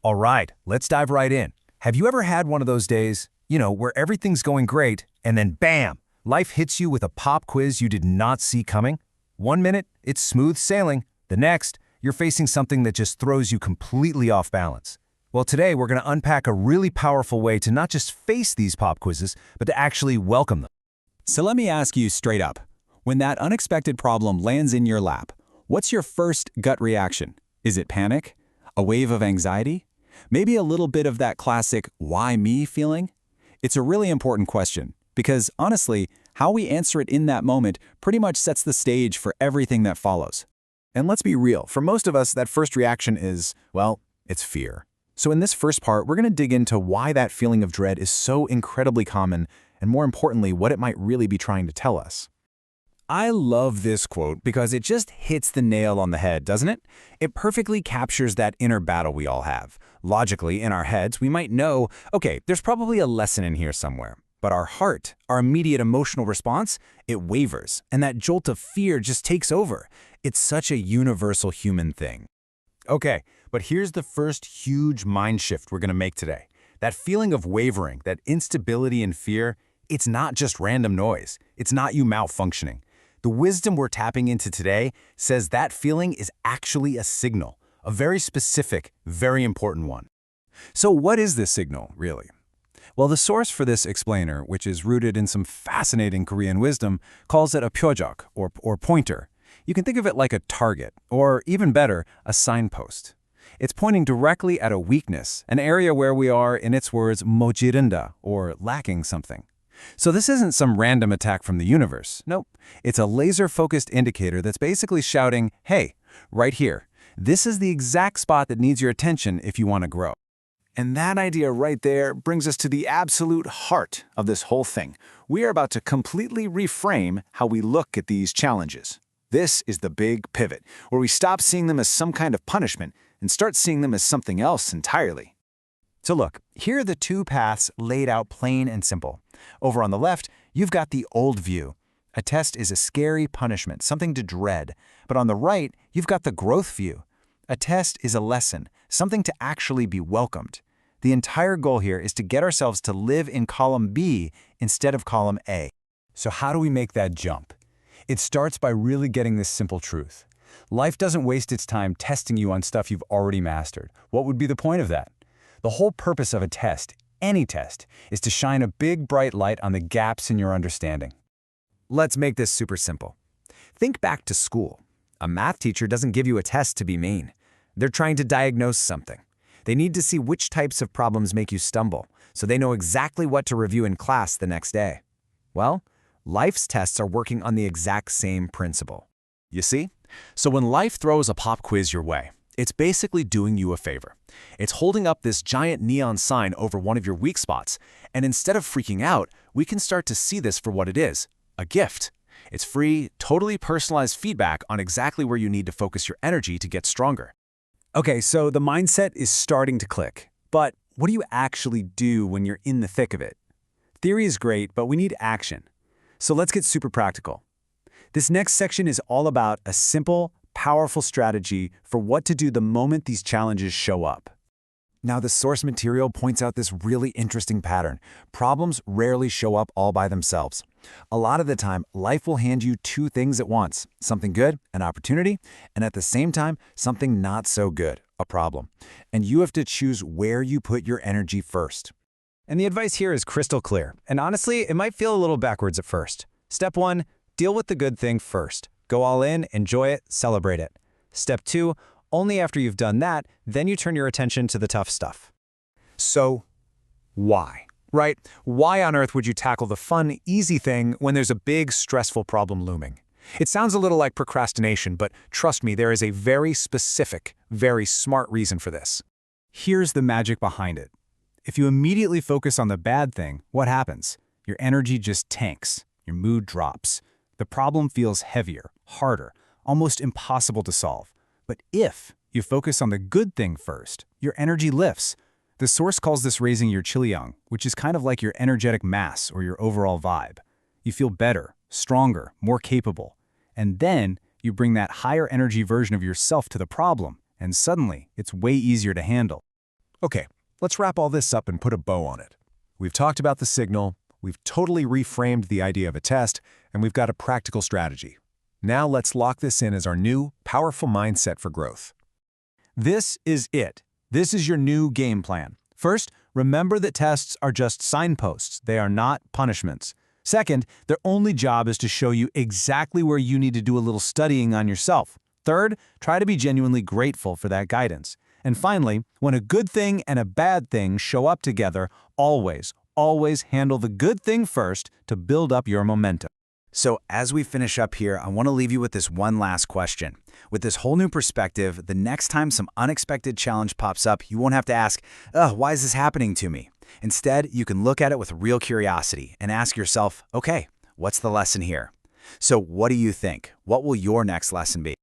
All right, let's dive right in. Have you ever had one of those days, where everything's going great, and then bam, life hits you with a pop quiz you did not see coming? One minute, it's smooth sailing. The next, you're facing something that just throws you completely off balance. Well, today we're going to unpack a really powerful way to not just face these pop quizzes, but to actually welcome them. So let me ask you straight up. When that unexpected problem lands in your lap, what's your first gut reaction? Is it panic? A wave of anxiety? Maybe a little bit of that classic "why me" feeling? It's a really important question because, honestly, how we answer it in that moment pretty much sets the stage for everything that follows. And let's be real, for most of us, that first reaction is, well, it's fear. So in this first part, we're going to dig into why that feeling of dread is so incredibly common, and more importantly, what it might really be trying to tell us. I love this quote because it just hits the nail on the head, doesn't it? It perfectly captures that inner battle we all have. Logically, in our heads, we might know, okay, there's probably a lesson in here somewhere. But our heart, our immediate emotional response, it wavers, and that jolt of fear just takes over. It's such a universal human thing. Okay, but here's the first huge mind shift we're going to make today. That feeling of wavering, that instability and fear, it's not just random noise. It's not you malfunctioning. The wisdom we're tapping into today says that feeling is actually a signal, a very specific, very important one. So what is this signal, really? Well, the source for this explainer, which is rooted in some fascinating Korean wisdom, calls it a pyeojok, or pointer. You can think of it like a target, or even better, a signpost. It's pointing directly at a weakness, an area where we are, in its words, mojirinda, or lacking something. So this isn't some random attack from the universe. Nope. It's a laser-focused indicator that's basically shouting, hey, right here, this is the exact spot that needs your attention if you want to grow. And that idea right there brings us to the absolute heart of this whole thing. We are about to completely reframe how we look at these challenges. This is the big pivot, where we stop seeing them as some kind of punishment and start seeing them as something else entirely. So look, here are the two paths laid out plain and simple. Over on the left, you've got the old view. A test is a scary punishment, something to dread. But on the right, you've got the growth view. A test is a lesson, something to actually be welcomed. The entire goal here is to get ourselves to live in column B instead of column A. So how do we make that jump? It starts by really getting this simple truth. Life doesn't waste its time testing you on stuff you've already mastered. What would be the point of that? The whole purpose of a test, any test, is to shine a big bright light on the gaps in your understanding. Let's make this super simple. Think back to school. A math teacher doesn't give you a test to be mean. They're trying to diagnose something. They need to see which types of problems make you stumble, so they know exactly what to review in class the next day. Well, life's tests are working on the exact same principle. You see? So when life throws a pop quiz your way, it's basically doing you a favor. It's holding up this giant neon sign over one of your weak spots, and instead of freaking out, we can start to see this for what it is, a gift. It's free, totally personalized feedback on exactly where you need to focus your energy to get stronger. Okay, so the mindset is starting to click. But what do you actually do when you're in the thick of it? Theory is great, but we need action. So let's get super practical. This next section is all about a simple, powerful strategy for what to do the moment these challenges show up. Now, the source material points out this really interesting pattern. Problems rarely show up all by themselves. A lot of the time, life will hand you two things at once, something good, an opportunity, and at the same time, something not so good, a problem. And you have to choose where you put your energy first. And the advice here is crystal clear. And honestly, it might feel a little backwards at first. Step 1, deal with the good thing first. Go all in, enjoy it, celebrate it. Step 2, only after you've done that, then you turn your attention to the tough stuff. So, why? Right? Why on earth would you tackle the fun, easy thing when there's a big, stressful problem looming? It sounds a little like procrastination, but trust me, there is a very specific, very smart reason for this. Here's the magic behind it. If you immediately focus on the bad thing, what happens? Your energy just tanks. Your mood drops. The problem feels heavier, harder, almost impossible to solve. But if you focus on the good thing first, your energy lifts. The source calls this raising your chillyeong, which is kind of like your energetic mass or your overall vibe. You feel better, stronger, more capable. And then you bring that higher energy version of yourself to the problem, and suddenly it's way easier to handle. Okay, let's wrap all this up and put a bow on it. We've talked about the signal, we've totally reframed the idea of a test, and we've got a practical strategy. Now let's lock this in as our new, powerful mindset for growth. This is it. This is your new game plan. First, remember that tests are just signposts. They are not punishments. Second, their only job is to show you exactly where you need to do a little studying on yourself. Third, try to be genuinely grateful for that guidance. And finally, when a good thing and a bad thing show up together, always handle the good thing first to build up your momentum. So as we finish up here, I want to leave you with this one last question. With this whole new perspective, the next time some unexpected challenge pops up, you won't have to ask, why is this happening to me? Instead, you can look at it with real curiosity and ask yourself, okay, what's the lesson here? So what do you think? What will your next lesson be?